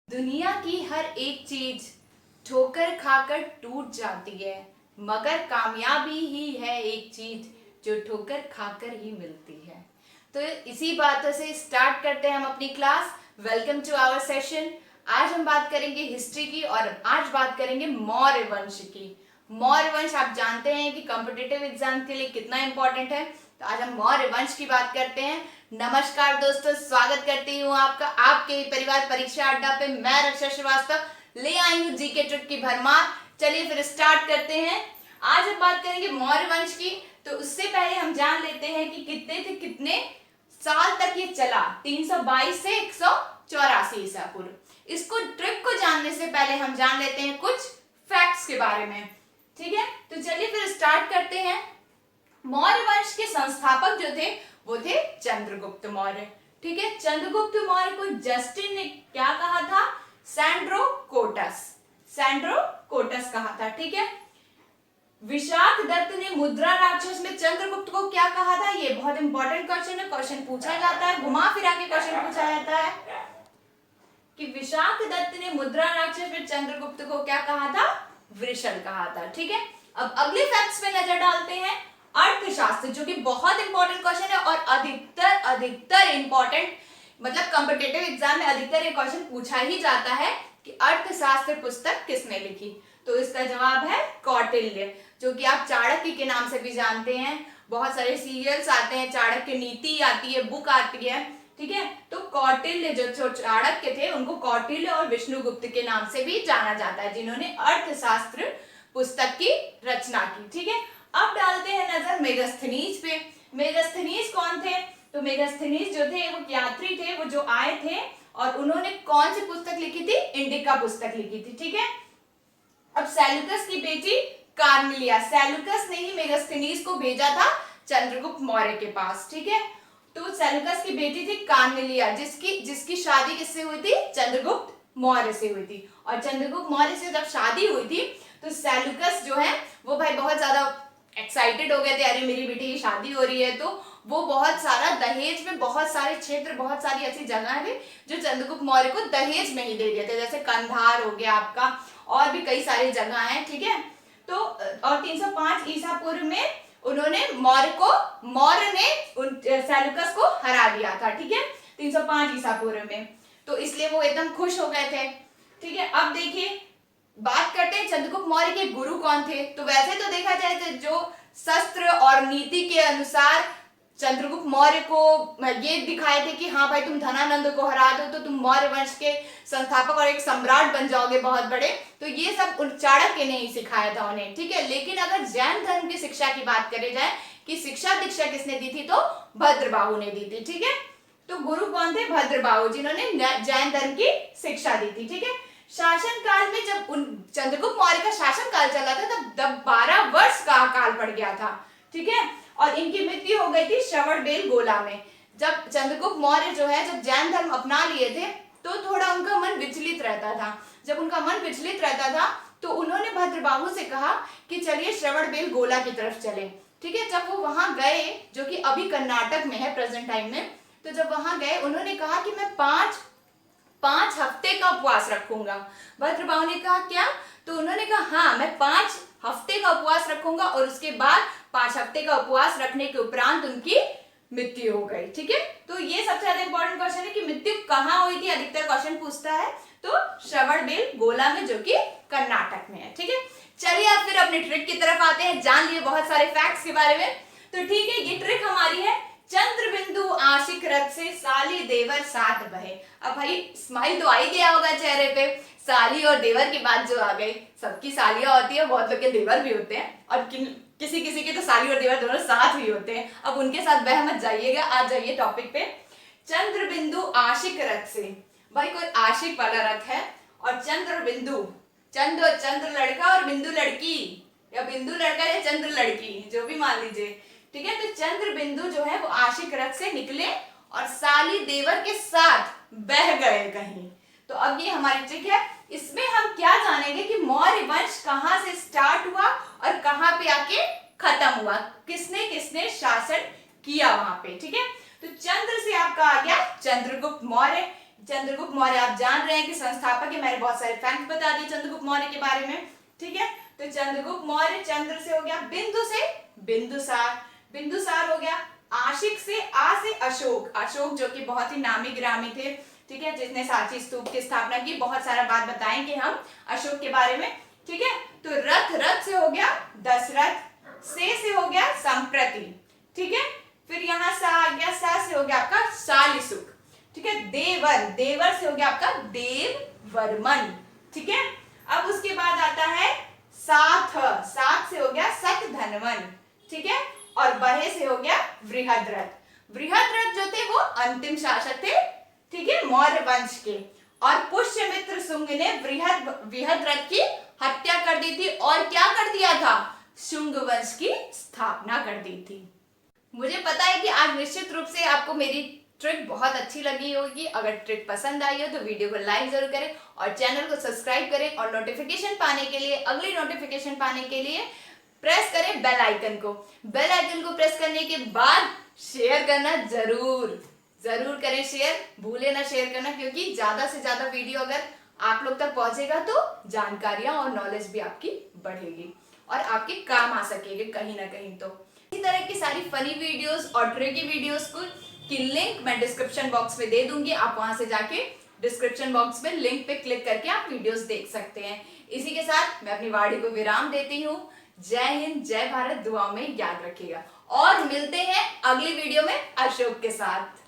दुनिया की हर एक चीज ठोकर खाकर टूट जाती है, मगर कामयाबी ही है एक चीज जो ठोकर खाकर ही मिलती है। तो इसी बातों से स्टार्ट करते हैं हम अपनी class. Welcome to our session. आज हम बात करेंगे हिस्ट्री की और आज बात करेंगे मौर्य वंश की। मौर्य वंश आप जानते हैं कि कॉम्पिटिटिव एग्जाम के लिए कितना इंपॉर्टेंट है। तो आज हम मौर्य वंश की बात करते हैं। नमस्कार दोस्तों, स्वागत करती हूँ आपका आपके परिवार परीक्षा अड्डा पे। मैं रक्षा श्रीवास्तव ले आई हूँ जीके ट्रिक की भरमार। चलिए फिर स्टार्ट करते हैं। आज हम बात करेंगे मौर्य वंश की। तो उससे पहले हम जान लेते हैं कि कितने साल तक ये चला। 322 से 184 ईसा पूर्व। इसको ट्रिक को जानने से पहले हम जान लेते हैं कुछ फैक्ट्स के बारे में। ठीक है, तो चलिए फिर स्टार्ट करते हैं। मौर्य वंश के संस्थापक जो थे वो थे चंद्रगुप्त मौर्य। ठीक है, चंद्रगुप्त मौर्य को जस्टिन ने क्या कहा था? सैंड्रोकोटस कहा था। ठीक है, विशाख दत्त ने मुद्रा राक्षस में चंद्रगुप्त को क्या कहा था? ये बहुत इंपॉर्टेंट क्वेश्चन है। क्वेश्चन पूछा जाता है, घुमा फिरा के क्वेश्चन पूछा जाता है कि विशाख दत्त ने मुद्रा राक्षस में चंद्रगुप्त को क्या कहा था? वृषण कहा था। ठीक है, अब अगले फैक्ट्स पे नजर डालते हैं। अर्थशास्त्र, जो कि बहुत इंपॉर्टेंट क्वेश्चन है और अधिकतर इंपॉर्टेंट, मतलब कॉम्पिटिटिव एग्जाम में अधिकतर ये क्वेश्चन पूछा ही जाता है कि अर्थशास्त्र पुस्तक किसने लिखी। तो इसका जवाब है कौटिल्य, जो कि आप चाणक्य के नाम से भी जानते हैं। बहुत सारे सीरियल्स आते हैं, चाणक्य नीति आती है, बुक आती है। ठीक है, तो कौटिल्य जो चाणक्य थे उनको कौटिल्य और विष्णुगुप्त के नाम से भी जाना जाता है, जिन्होंने अर्थशास्त्र पुस्तक की रचना की। ठीक है, अब डालते हैं नजर मेगास्थनीज पे। मेगास्थनीज कौन थे? तो मेगास्थनीज जो थे वो यात्री थे, वो जो आए थे और उन्होंने कौन सी पुस्तक लिखी थी? इंडिका पुस्तक लिखी थी। ठीक है, अब सेल्यूकस की बेटी कार्नेलिया, सेल्यूकस ने ही मेगास्थनीज को भेजा था चंद्रगुप्त मौर्य के पास। ठीक है, तो सेल्यूकस की बेटी थी कार्नेलिया, जिसकी शादी किससे हुई थी? चंद्रगुप्त मौर्य से हुई थी। और चंद्रगुप्त मौर्य से जब शादी हुई थी तो सेल्यूकस जो है वो भाई बहुत ज्यादा एक्साइटेड हो गए थे, अरे मेरी बेटी की शादी हो रही है। तो वो बहुत सारा दहेज में, बहुत सारे क्षेत्र, बहुत सारी ऐसी जगह थे जो चंद्रगुप्त मौर्य को दहेज में ही दे दिए थे, जैसे कंधार हो गया आपका, और भी कई सारी जगह हैं। ठीक है, तो और 305 ईसा पूर्व में उन्होंने मौर्य ने सेल्यूकस को हरा दिया था। ठीक है, 305 ईसा पूर्व में, तो इसलिए वो एकदम खुश हो गए थे। ठीक है, अब देखिए बात करते हैं चंद्रगुप्त मौर्य के गुरु कौन थे। तो वैसे तो देखा जाए तो जो शस्त्र और नीति के अनुसार चंद्रगुप्त मौर्य को ये दिखाए थे कि हाँ भाई तुम धनानंद को हरा दो तो तुम मौर्य वंश के संस्थापक और एक सम्राट बन जाओगे बहुत बड़े। तो ये सब चाणक्य ने ही सिखाया था उन्हें। ठीक है, लेकिन अगर जैन धर्म की शिक्षा की बात करी जाए कि शिक्षा दीक्षा किसने दी थी, तो भद्रबाहु ने दी थी। ठीक है, तो गुरु कौन थे? भद्रबाहु, जिन्होंने जैन धर्म की शिक्षा दी थी। ठीक है, शासन काल में जब चंद्रगुप्त मौर्य का शासन काल चला था तब 12 वर्ष का काल पड़ गया था। ठीक है, और इनकी मृत्यु हो गई थी श्रवणबेल गोला में। जब चंद्रगुप्त मौर्य जो है जब जैन धर्म अपना लिए थे तो थोड़ा उनका मन विचलित रहता था। जब उनका मन विचलित रहता था तो उन्होंने भद्रबाहु से कहा कि चलिए श्रवणबेल गोला की तरफ चलें। ठीक है, जब वो वहां गए, जो कि अभी कर्नाटक में है प्रेजेंट टाइम में, तो जब वहां गए उन्होंने कहा कि मैं पांच हफ्ते का उपवास रखूंगा। भद्रबाहु ने कहा क्या? तो उन्होंने कहा हाँ, मैं 5 हफ्ते का उपवास रखूंगा, और उसके बाद 5 हफ्ते का उपवास रखने के उपरांत उनकी मृत्यु हो गई। ठीक है, तो ये सबसे ज्यादा इंपॉर्टेंट क्वेश्चन है कि मृत्यु कहाँ हुई थी, अधिकतर क्वेश्चन पूछता है। तो श्रवणबेल गोला में, जो कि कर्नाटक में है। ठीक है, चलिए अब फिर अपने ट्रिक की तरफ आते हैं। जान लिए बहुत सारे फैक्ट्स के बारे में। तो ठीक है, ये ट्रिक हमारी है, चंद्र बिंदु आशिक रथ से साली देवर साथ बहे। अब भाई स्माइल तो आ ही गया होगा चेहरे पे। साली और देवर की बात जो आ गई, सबकी सालियां होती है, बहुत लोग के देवर भी होते हैं, और किसी किसी के तो साली और देवर दोनों साथ भी होते हैं। अब उनके साथ बह मत जाइएगा, आ जाइए टॉपिक पे। चंद्र बिंदु आशिक रथ से, भाई कोई आशिक वाला रथ है और चंद्र बिंदु, चंद्र लड़का और बिंदु लड़की, या बिंदु लड़का या चंद्र लड़की, जो भी मान लीजिए। ठीक है, तो चंद्र बिंदु जो है वो आशिक रथ से निकले और साली देवर के साथ बह गए कहीं। तो अब ये हमारी ट्रिक है। इसमें हम क्या जानेंगे कि मौर्य वंश कहां से स्टार्ट हुआ और कहां पे आके खत्म हुआ, किसने किसने शासन किया वहां पे। ठीक है, तो चंद्र से आपका आ गया चंद्रगुप्त मौर्य, चंद्रगुप्त मौर्य आप जान रहे हैं कि संस्थापक है, मैंने बहुत सारे फैक्ट बता दिए चंद्रगुप्त मौर्य के बारे में, ठीक है। तो चंद्रगुप्त मौर्य, चंद्र से हो गया, बिंदु से बिंदुसार, बिंदुसार हो गया, आशिक से आ से अशोक, अशोक जो कि बहुत ही नामी गिरामी थे, ठीक है, जिसने सांची स्तूप की स्थापना की, बहुत सारा बात बताएंगे हम अशोक के बारे में, ठीक है। तो रथ, रथ से हो गया दशरथ, से हो गया संप्रति, ठीक है। फिर यहाँ सा आ गया, सा से हो गया आपका शालिसुक, ठीक है। देवर, देवर से हो गया आपका देववर्मन, ठीक है। अब उसके बाद आता है साथ, साथ से हो गया सतधनवन, ठीक है। और बहे से हो गया बृहद्रथ, बृहद्रथ जो थे वो अंतिम शासक थे, ठीक है, मौर्य वंश के। और पुष्यमित्र शुंग ने बृहद्रथ की हत्या कर दी थी और क्या कर दिया था, शुंग वंश की स्थापना कर दी थी। मुझे पता है कि आज निश्चित रूप से आपको मेरी ट्रिक बहुत अच्छी लगी होगी। अगर ट्रिक पसंद आई हो तो वीडियो को लाइक जरूर करें और चैनल को सब्सक्राइब करें, और नोटिफिकेशन पाने के लिए, अगली नोटिफिकेशन पाने के लिए प्रेस करें बेल आइकन को। बेल आइकन को प्रेस करने के बाद शेयर करना जरूर जरूर करें, शेयर भूले ना शेयर करना, क्योंकि ज्यादा से ज्यादा वीडियो अगर आप लोग तक पहुंचेगा तो जानकारियां और नॉलेज भी आपकी बढ़ेगी और आपके काम आ सकेगी कहीं ना कहीं। तो इसी तरह की सारी फनी वीडियोस और ट्रिकी वीडियोस की लिंक मैं डिस्क्रिप्शन बॉक्स में दे दूंगी, आप वहां से जाके डिस्क्रिप्शन बॉक्स में लिंक पे क्लिक करके आप वीडियोस देख सकते हैं। इसी के साथ मैं अपनी वाणी को विराम देती हूँ। जय हिंद, जय भारत, दुआ में याद रखिएगा और मिलते हैं अगली वीडियो में अशोक के साथ।